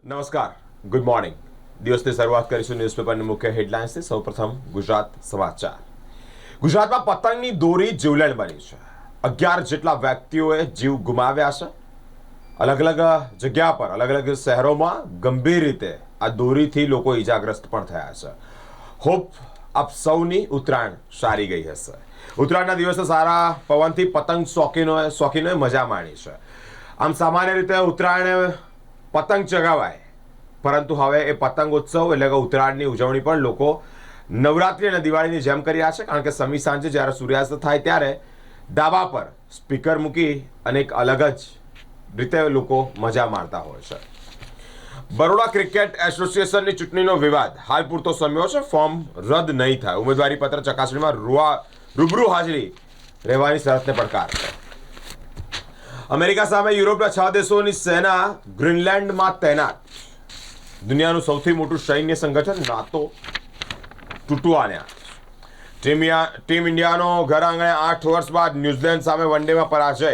નમસ્કાર, good morning. દિવસની શરૂઆત કરીશું ન્યૂઝપેપરની મુખ્ય હેડલાઇન્સથી. સૌપ્રથમ ગુજરાત સમાચાર. ગુજરાતમાં પતંગની દોરી જીવલેણ બની છે. 11 જેટલા વ્યક્તિઓએ જીવ ગુમાવ્યા છે. અલગ અલગ જગ્યા પર અલગ અલગ શહેરોમાં ગંભીર રીતે આ દોરીથી લોકો ઈજાગ્રસ્ત પણ થયા છે. હોપ આપ સૌની ઉત્તરાયણ સારી ગઈ હશે. ઉત્તરાયણના દિવસે સારા પવનથી પતંગ શોખીનોએ મજા માણી છે. આમ સામાન્ય રીતે ઉત્તરાયણ પતંગ ચગાવાય, પરંતુ હવે એ પતંગ ઉત્સવ એટલે કે ઉત્તરાયણની ઉજવણી પણ લોકો નવરાત્રિ અને દિવાળીની જેમ કરી રહ્યા છે. કારણ કે સમી સાંજે જ્યારે સૂર્યાસ્ત થાય ત્યારે ધાબા પર સ્પીકર મૂકી અને એક અલગ જ રીતે લોકો મજા માણતા હોય છે. બરોડા ક્રિકેટ એસોસિએશનની ચૂંટણીનો વિવાદ હાલ પૂરતો શમ્યો છે. ફોર્મ રદ નહીં થાય, ઉમેદવારી પત્ર ચકાસણીમાં રૂબરૂ હાજરી રહેવાની શરતને પડકાર છે. અમેરિકા સામે યુરોપના 6 દેશોની સેના ગ્રીનલેન્ડમાં તૈનાત. દુનિયાનું સૌથી મોટું સૈન્ય સંગઠન નાતો તૂટવાને. ટીમ ઇન્ડિયાનો ઘર આંગણે 8 વર્ષ બાદ ન્યૂઝીલેન્ડ સામે વનડેમાં પરાજય.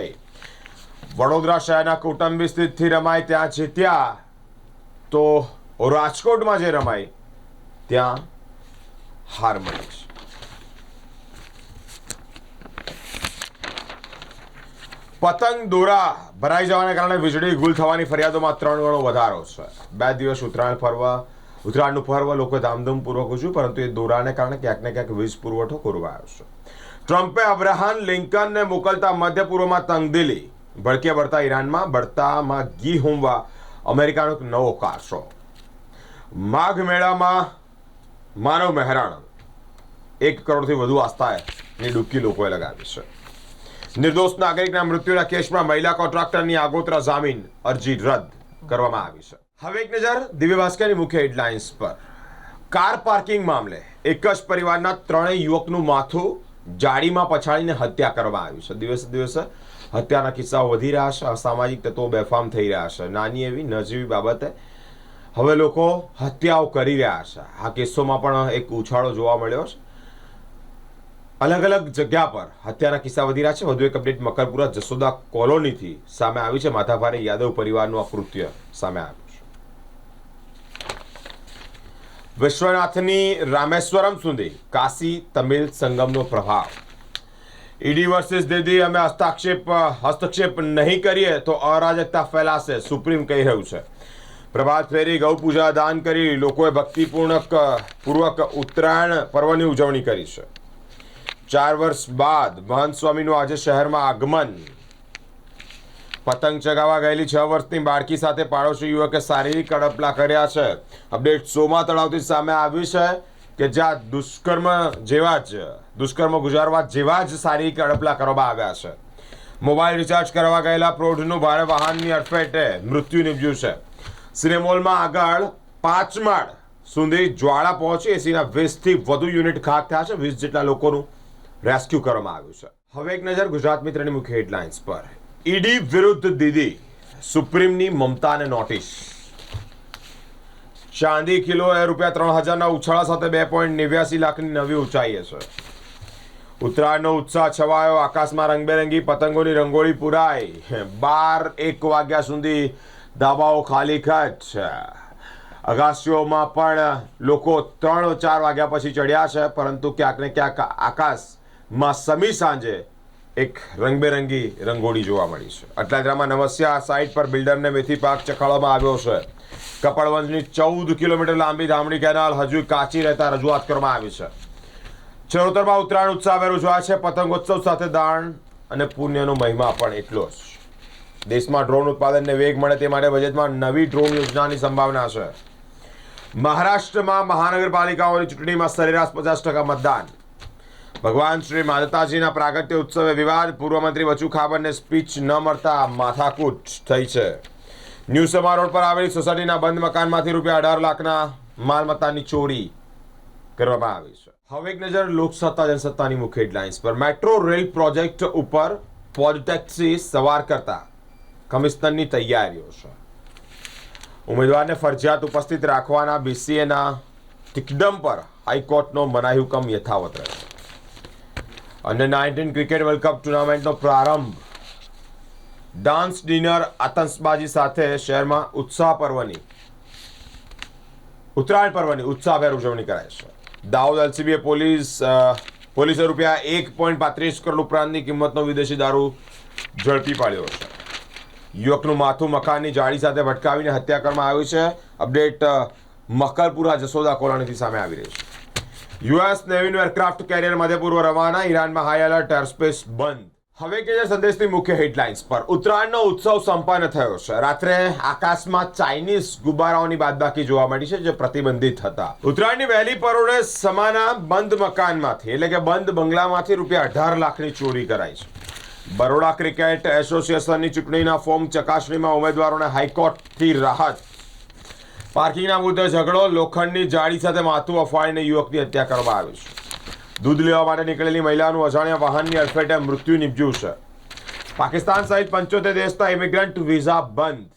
વડોદરા શહેરના કૌટુંબિક સ્થિતથી રમાય ત્યાં જીત્યા, તો રાજકોટમાં જે રમાય ત્યાં હાર મળી છે. પતંગ દોરા ભરાઈ જવાને કારણે વીજળી ગુલ થવાની ફરિયાદોમાં 3 ગણો વધારો છે. 2 દિવસ ઉત્તરાયણનું પર્વ લોકોએ ધામધૂમપૂર્વક ઉજવ્યું, પરંતુ એ દોરાને કારણે ક્યાંક ને ક્યાંક વીજ પુરવઠો ખોરવાયો છે. ટ્રમ્પે અબ્રાહમ લિંકનને મોકલતા મધ્ય પૂર્વમાં તંગદિલી. ભડકે બળતા ઈરાનમાં બળતામાં ઘી હોમવા અમેરિકાનો એક નવો કારસો. માઘ મેળામાં માનવ મહેરાણ. 1 કરોડથી વધુ આસ્થાની ડૂબકી લોકોએ લગાવી છે. નિર્દોષ નાગરિકના મૃત્યુના કેસમાં મહિલા કોન્ટ્રાક્ટરની આગોતરા જામીન અરજી રદ કરવામાં આવી છે. હવે એક નજર દિવ્ય ભાસ્કરની મુખ્ય હેડલાઇન્સ પર. કાર પાર્કિંગ મામલે એક જ પરિવારના 3 યુવકનું માથું જાળીમાં પછાડીને હત્યા કરવામાં આવી છે. દિવસે દિવસે હત્યાના કિસ્સાઓ વધી રહ્યા છે. અસામાજિક તત્વો બેફામ થઈ રહ્યા છે. નાની એવી નજીવી બાબતે હવે લોકો હત્યાઓ કરી રહ્યા છે. આ કેસોમાં પણ એક ઉછાળો જોવા મળ્યો છે. અલગ અલગ જગ્યા પર હત્યાના કિસ્સા વધી રહ્યા છે. વધુ એક અપડેટ મકરપુરા જસોદા કોલોનીથી સામે આવી છે. માથાભારે યાદવ પરિવારનું આ કૃત્ય સામે આવ્યું છે. વિશ્વનાથની રામેશ્વરમ સુધી કાશી તમિલ સંગમનો પ્રભાવ. ઈડી વર્સિસ દીદી, અમે હસ્તક્ષેપ નહીં કરીએ તો અરાજકતા ફેલાશે, સુપ્રીમ કહી રહ્યું છે. પ્રભાત ફેરી, ગૌ પૂજા, દાન કરી લોકોએ ભક્તિપૂર્વક ઉત્તરાયણ પર્વની ઉજવણી કરી છે. 4 વર્ષ બાદ મહંત સ્વામીનું આજે શહેરમાં આગમન. પતંગ ચગાવવા ગયેલી 6 વર્ષની બાળકી સાથે પાડોશી યુવકે શારીરિક અડપલા કર્યા છે. અપડેટ સોમા તળાવથી સામે આવ્યું છે કે જ્યાં દુષ્કર્મ ગુજારવા જેવા જ શારીરિક અડપલા કરવામાં આવ્યા છે. મોબાઈલ રિચાર્જ કરવા ગયેલા પ્રૌઢનું ભારે વાહનની અડફેટે મૃત્યુ નિપજ્યું છે. સિનેમોલમાં આગળ 5 માળ સુધી જ્વાળા પહોંચી 80થી વધુ યુનિટ ખાક થયા છે. 20 જેટલા લોકોનું રેસ્ક્યુ કરવામાં આવ્યું છે. હવે એક નજર ગુજરાત મિત્રની મુખ્ય હેડલાઇન્સ પર. ઈડી વિરુદ્ધ દીદી, સુપ્રીમની મમતાને નોટિસ. ચાંદી કિલોએ ₹3,000ના ઉછાળા સાથે 2.89 લાખની નવી ઊંચાઈએ છે. ઉત્તરાયણનો ઉત્સાહ છવાયો. આકાશમાં રંગબેરંગી પતંગોની રંગોળી પુરાઈ. 12-1 વાગ્યા સુધી ધાબાઓ ખાલી ખચ છે. અગાસીઓમાં પણ લોકો 3-4 વાગ્યા પછી ચડ્યા છે, પરંતુ ક્યાંક ને ક્યાંક આકાશમાં સમી સાંજે એક રંગબેરંગી રંગોળી જોવા મળી છે. અટલાદરામાં નવસ્યા સાઇટ પર બિલ્ડરને મેથી પાક ચખાડવામાં આવ્યો છે. કપડવંજની 14 કિલોમીટર લાંબી ધામણી કેનાલ હજુ કાચી રહેતા રજૂઆત કરવામાં આવી છે. ચરોતરમાં ઉત્તરાયણ ઉત્સાહભેર ઉજવાય છે. પતંગોત્સવ સાથે દાન અને પુણ્યનો મહિમા પણ એટલો જ. દેશમાં ડ્રોન ઉત્પાદનને વેગ મળે તે માટે બજેટમાં નવી ડ્રોન યોજનાની સંભાવના છે. મહારાષ્ટ્રમાં મહાનગરપાલિકાઓની ચૂંટણીમાં સરેરાશ 50% મતદાન. ભગવાન શ્રી માતાજીના પ્રાગટ્ય ઉત્સવે વિવાદ. પૂર્વ મંત્રી બચુ ખાબરને સ્પીચ ન મળતા માથાકૂટ થઈ છે. ન્યૂ સમા રોડ પર આવેલી સોસાયટીના બંધ મકાનમાંથી ₹18 લાખના માલમત્તાની ચોરી કરવામાં આવી છે. હવે એક નજર લોકસત્તા જનસત્તાની મુખ્ય હેડલાઇન્સ પર. મેટ્રો રેલ પ્રોજેક્ટ ઉપર પોલિટેક્સી સવાર કરતા કમિશનરની તૈયારીઓ છે. ઉમેદવારને ફરજિયાત ઉપસ્થિત રાખવાના BCAના ટિકડમ પર હાઈકોર્ટનો મનાઈ હુકમ યથાવત રહેશે. અંડર-19 ક્રિકેટ વર્લ્ડ કપ ટુર્નામેન્ટનો પ્રારંભ. ડાન્સ ડિનર આતશબાજી સાથે શહેરમાં ઉત્સાહ પર્વની ઉત્તરાયણ પર્વની ઉત્સાહભેર ઉજવણી કરાય છે. દાહોદ એલસીબીએ પોલીસે રૂપિયા 1.35 કરોડ ઉપરાંતની કિંમતનો વિદેશી દારૂ ઝડપી પાડ્યો છે. યુવકનું માથું મકાનની જાળી સાથે ભટકાવીને હત્યા કરવામાં આવી છે. અપડેટ મકરપુરા જસોદા કોલોનીથી સામે આવી રહી છે. યુએસ નેવીનું એરક્રાફ્ટ કેરિયર મધ્યપૂર્વ રવાના. ઈરાનમાં હાઈ એલર્ટ, એરસ્પેસ બંધ. હવે કે સંદેશની મુખ્ય હેડલાઇન્સ પર. ઉત્તરાયણનો ઉત્સવ સંપન્ન થયો છે. રાત્રે આકાશમાં ચાઇનીઝ ગુબ્બારાઓની બાદબાકી જોવા મળી છે, જે પ્રતિબંધિત હતા. ઉત્તરાયણની વહેલી પરોઢે સમાના બંધ મકાનમાંથી એટલે કે બંધ બંગલામાંથી રૂપિયા 18 લાખની ચોરી કરાઈ છે. બરોડા ક્રિકેટ એસોસિએશનની ચૂંટણીના ફોર્મ ચકાસણીમાં ઉમેદવારોને હાઈકોર્ટથી રાહત. પાર્કિંગના મુદ્દે ઝઘડો, લોખંડની જાળી સાથે માથું અફવાડીને યુવકની હત્યા કરવામાં આવી છે. દૂધ લેવા માટે નીકળેલી મહિલાનું અજાણ્યા વાહનની અડફેટે મૃત્યુ નીપજ્યું છે. પાકિસ્તાન સહિત 75 દેશના ઇમિગ્રન્ટ વિઝા બંધ.